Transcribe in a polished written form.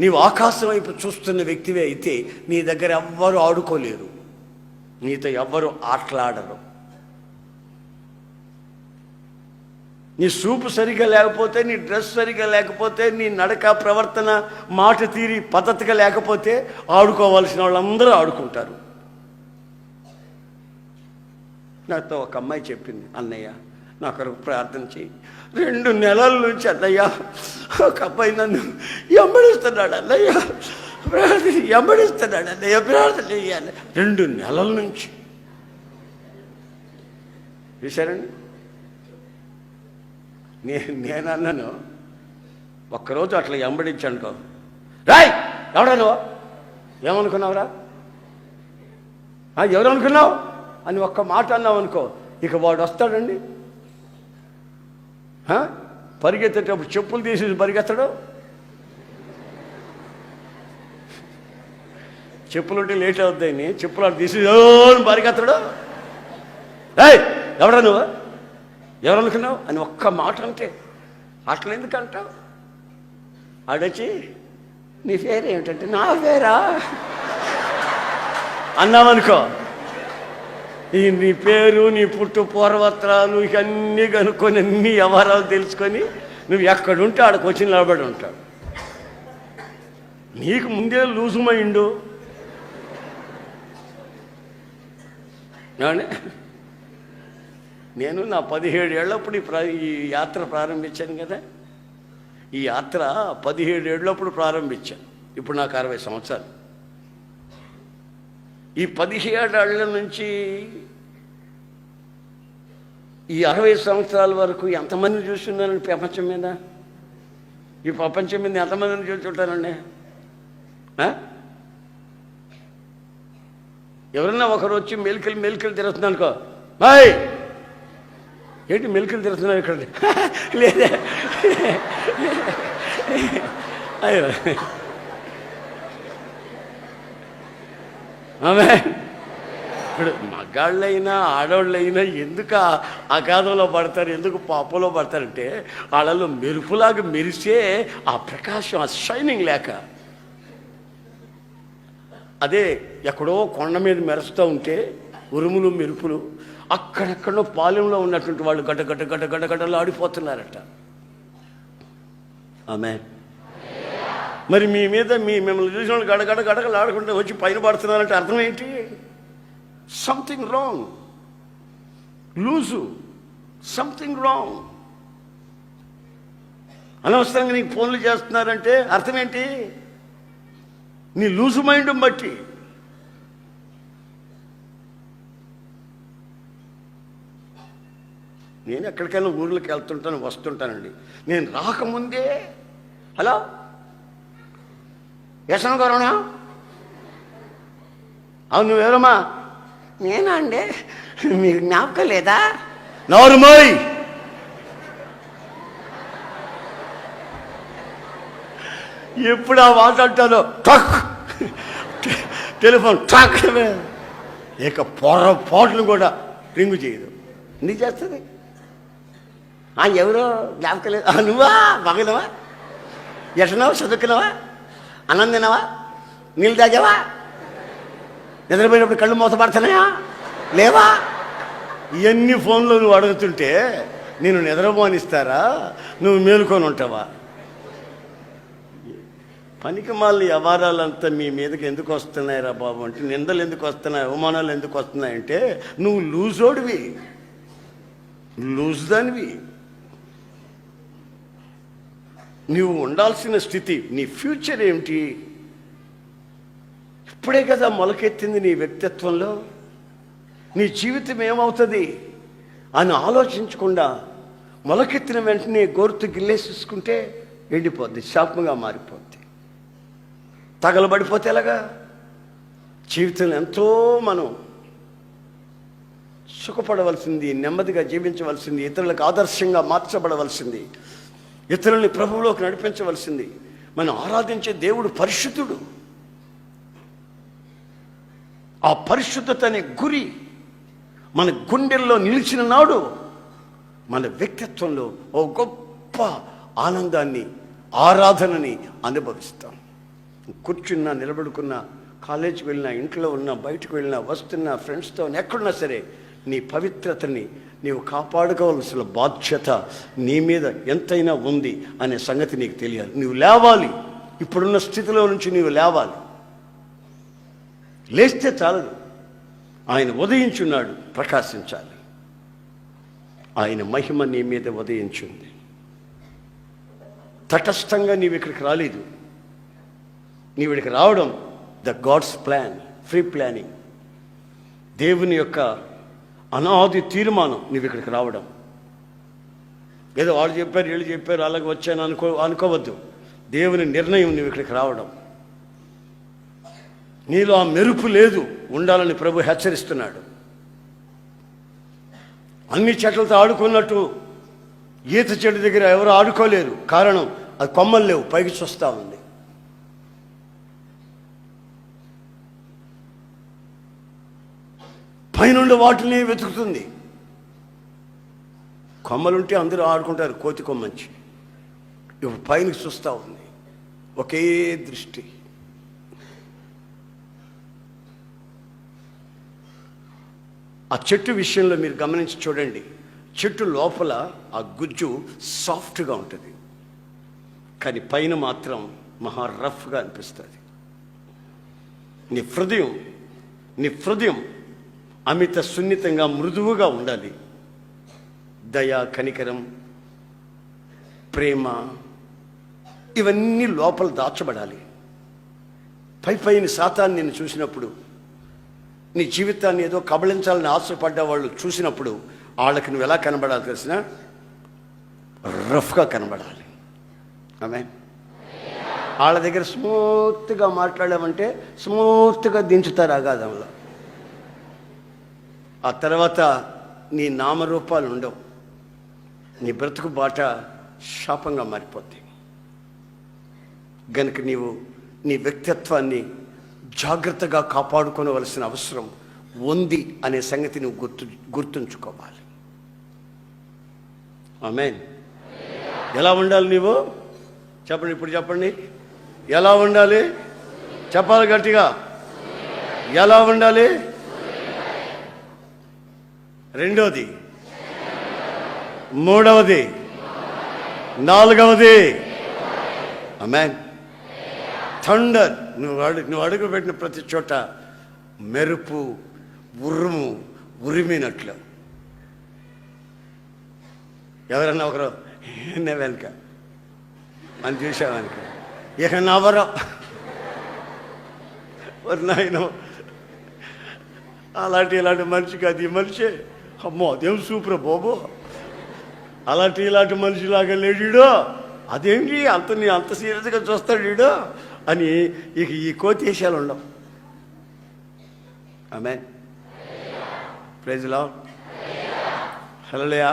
నీవు ఆకాశం వైపు చూస్తున్న వ్యక్తివే అయితే నీ దగ్గర ఎవ్వరు ఆడుకోలేరు, నీతో ఎవ్వరు ఆటలాడరు. నీ చూపు సరిగా లేకపోతే, నీ డ్రెస్ సరిగా లేకపోతే, నీ నడక ప్రవర్తన మాట తీరి పద్ధతిగా లేకపోతే ఆడుకోవాల్సిన వాళ్ళందరూ ఆడుకుంటారు. నాతో ఒక అమ్మాయి చెప్పింది, అన్నయ్య నా కొరకు ప్రార్థన చేయి. 2 నెలల నుంచి అన్నయ్య ఒక అబ్బాయి నన్ను ఎంబడిస్తున్నాడు అన్నయ్య, ఎంబడిస్తున్నాడు అన్నయ్య, ప్రార్థన చేయాలి. 2 నెలల నుంచి. చూశారండి, నేను అన్నాను, ఒక్కరోజు అట్లా ఎంబడించానుకో, రాయ్ ఎవడా నువ్వు, ఏమనుకున్నావురా, ఎవరు అనుకున్నావు అని ఒక్క మాట అన్నావు అనుకో, ఇక వాడు వస్తాడండి. పరిగెత్తేటప్పుడు చెప్పులు తీసి పరిగెత్తడు, చెప్పులుంటే లేట్ అవుతాయని చెప్పులు అటు తీసి పరిగెత్తడు. ఏయ్ ఎవడా నువ్వు, ఎవరు అనుకున్నావు అని ఒక్క మాట అంటే, అట్లా ఎందుకంటావు? ఆడొచ్చి నీ పేరు ఏమిటంటే, నా పేరా అన్నావనుకో, నీ పేరు, నీ పుట్టు పూర్వత్రాలు ఇవన్నీ కనుక్కొని అన్ని వ్యవహారాలు తెలుసుకొని నువ్వు ఎక్కడుంటే ఆడకు వచ్చి నిలబడి ఉంటాడు. నీకు ముందే లూజు మైండు. నేను నా 17 ఏళ్ళప్పుడు ఈ యాత్ర ప్రారంభించాను కదా. ఈ యాత్ర 17 ఏళ్ళప్పుడు ప్రారంభించాను. ఇప్పుడు నాకు 60 సంవత్సరాలు. ఈ 17 ఏళ్ళ నుంచి ఈ 60 సంవత్సరాల వరకు ఎంతమందిని చూస్తున్నానండి ప్రపంచం మీద? ఈ ప్రపంచం మీద ఎంతమందిని చూస్తుంటానండి? ఎవరన్నా ఒకరు వచ్చి మెలికలు తిరుగుతున్నాను అనుకో, బాయ్ ఏంటి మెలికలు తిరుగుతున్నావు ఇక్కడ? లేదే, అయ్యో ఆమె. ఇప్పుడు మగాళ్ళైనా ఆడవాళ్ళైనా ఎందుకు అగాధంలో పడతారు, ఎందుకు పాపంలో పడతారంటే వాళ్ళలో మెరుపులాగా మెరిసే ఆ ప్రకాశం, ఆ షైనింగ్ లేక. అదే ఎక్కడో కొండ మీద మెరుస్తూ ఉంటే ఉరుములు మెరుపులు, అక్కడెక్కడో పాలెంలో ఉన్నటువంటి వాళ్ళు గడ్డలు ఆడిపోతున్నారట. ఆమె మరి మీ మీద మిమ్మల్ని చూసిన వాళ్ళు గడగడలు ఆడుకుంటే వచ్చి పైన పడుతున్నారంటే అర్థం ఏంటి? Something wrong, loose, something wrong. అనవసరంగా నీకు ఫోన్లు చేస్తున్నారంటే అర్థం ఏంటి? నీ లూజు మైండ్ బట్టి. నేను ఎక్కడికైనా ఊర్లోకి వెళ్తుంటాను, వస్తుంటానండి. నేను రాకముందే, హలో యశన గారునా, అవును నువ్వెవరమ్మా? నేనా అండి, మీకు జ్ఞాపకం లేదా? నోరుమోయ్, ఎప్పుడు ఆ మాట్లాడతాను టక్ టెలిఫోన్ టక్, ఇక పొరపాటును కూడా రింగు చేయదు. ఎందుకు చేస్తుంది? ఎవరో జ్ఞాపకం లేదు. నువ్వా? బాగున్నావా? ఎట్టినావా? చదువుకున్నావా? అన్నం తిన్నావా? నీళ్ళు తాగావా? నిద్రపోయినప్పుడు కళ్ళు మూతపడుతున్నాయా లేవా? ఇవన్నీ ఫోన్లో నువ్వు అడుగుతుంటే నేను నిద్రపోనిస్తారా? నువ్వు మేలుకొని ఉంటావా? పనికి మాలిన వ్యవహారాలంతా మీ మీదకి ఎందుకు వస్తున్నాయిరా బాబు అంటే, నిందలు ఎందుకు వస్తున్నాయి, అవమానాలు ఎందుకు వస్తున్నాయంటే నువ్వు లూజోడివి, లూజ్ దానివి. నువ్వు ఉండాల్సిన స్థితి, నీ ఫ్యూచర్ ఏమిటి? ఇప్పుడే కదా మొలకెత్తింది నీ వ్యక్తిత్వంలో. నీ జీవితం ఏమవుతుంది అని ఆలోచించకుండా మొలకెత్తిన వెంటనే గోరుతు గిల్లేసేసుకుంటే ఎండిపోద్ది, శాపంగా మారిపోద్ది. తగలబడిపోతే ఎలాగా? జీవితంలో ఎంతో మనం సుఖపడవలసింది, నెమ్మదిగా జీవించవలసింది, ఇతరులకు ఆదర్శంగా మార్చబడవలసింది, ఇతరుల్ని ప్రభువులోకి నడిపించవలసింది. మనం ఆరాధించే దేవుడు పరిశుద్ధుడు. ఆ పరిశుద్ధత అనే గురి మన గుండెల్లో నిలిచిన నాడు మన వ్యక్తిత్వంలో ఓ గొప్ప ఆనందాన్ని, ఆరాధనని అనుభవిస్తాం. కూర్చున్నా, నిలబడుకున్నా, కాలేజీకి వెళ్ళినా, ఇంట్లో ఉన్నా, బయటకు వెళ్ళినా, వస్తున్నా, ఫ్రెండ్స్తో ఎక్కడున్నా సరే నీ పవిత్రతని నీవు కాపాడుకోవాల్సిన బాధ్యత నీ మీద ఎంతైనా ఉంది అనే సంగతి నీకు తెలియాలి. నువ్వు లేవాలి. ఇప్పుడున్న స్థితిలో నుంచి నీవు లేవాలి. లేస్తే చాలదు. ఆయన ఉదయించున్నాడు, ప్రకాశించాలి. ఆయన మహిమ నీ మీద ఉదయించింది. తటస్థంగా నీవు ఇక్కడికి రాలేదు. నీవు ఇక్కడికి రావడం the God's plan, free planning, దేవుని యొక్క అనాది తీర్మానం. నీవు ఇక్కడికి రావడం ఏదో వాళ్ళు చెప్పారు, వీళ్ళు చెప్పారు, అలాగే వచ్చాను అనుకోవద్దు. దేవుని నిర్ణయం నువ్వు ఇక్కడికి రావడం. నీలో ఆ మెరుపు లేదు, ఉండాలని ప్రభు హెచ్చరిస్తున్నాడు. అన్ని చెట్లతో ఆడుకున్నట్టు ఈత చెట్టు దగ్గర ఎవరు ఆడుకోలేరు. కారణం అది కొమ్మలు లేవు, పైకి చూస్తూ ఉంది. పైనుండి వాటిని వెతుకుతుంది. కొమ్మలుంటే అందరూ ఆడుకుంటారు, కోతి కొమ్మంచి. ఇప్పుడు పైనకి చూస్తూ ఉంది, ఒకే దృష్టి. ఆ చెట్టు విషయంలో మీరు గమనించి చూడండి. చెట్టు లోపల ఆ గుజ్జు సాఫ్ట్గా ఉంటుంది, కానీ పైన మాత్రం మహా రఫ్గా అనిపిస్తుంది. నీ హృదయం అమిత సున్నితంగా, మృదువుగా ఉండాలి. దయ, కనికరం, ప్రేమ ఇవన్నీ లోపల దాచబడాలి. పైన సాతాను నిన్ను చూసినప్పుడు, నీ జీవితాన్ని ఏదో కబళించాలని ఆశపడ్డ వాళ్ళు చూసినప్పుడు వాళ్ళకి నువ్వు ఎలా కనబడాలి తెలిసిన? రఫ్గా కనబడాలి. ఆమె వాళ్ళ దగ్గర స్మూత్గా మాట్లాడామంటే స్మూత్గా దించుతారు అగాధంలో. ఆ తర్వాత నీ నామరూపాలు ఉండవు. నీ బ్రతుకు బాట శాపంగా మారిపోద్ది. గనుక నీవు నీ వ్యక్తిత్వాన్ని జాగ్రత్తగా కాపాడుకోవలసిన అవసరం ఉంది అనే సంగతి నువ్వు గుర్తుంచుకోవాలి. ఆమేన్. ఎలా ఉండాలి నీవు? చెప్పండి, ఇప్పుడు చెప్పండి. ఎలా ఉండాలి? చెప్పాలి గట్టిగా. ఎలా ఉండాలి? రెండవది, మూడవది, నాలుగవది. ఆమేన్. థండర్. నువ్వు అడుగు పెట్టిన ప్రతి చోట మెరుపు, ఉరిమినట్లు. ఎవరన్నా ఒకరు వెనుక అని చూసావనుక, ఇక నవరం నాయన ఇలాంటి మనిషికి అది మనిషే. అమ్మో అదేం సూపర్ బాబు, ఇలాంటి మనిషిలాగా లేడీడో, అదేంటి అంత సీరియస్గా చూస్తాడు వీడు అని ఇక ఈ కోతేశాలు ఉండవు. Amen. Praise the Lord. Hallelujah.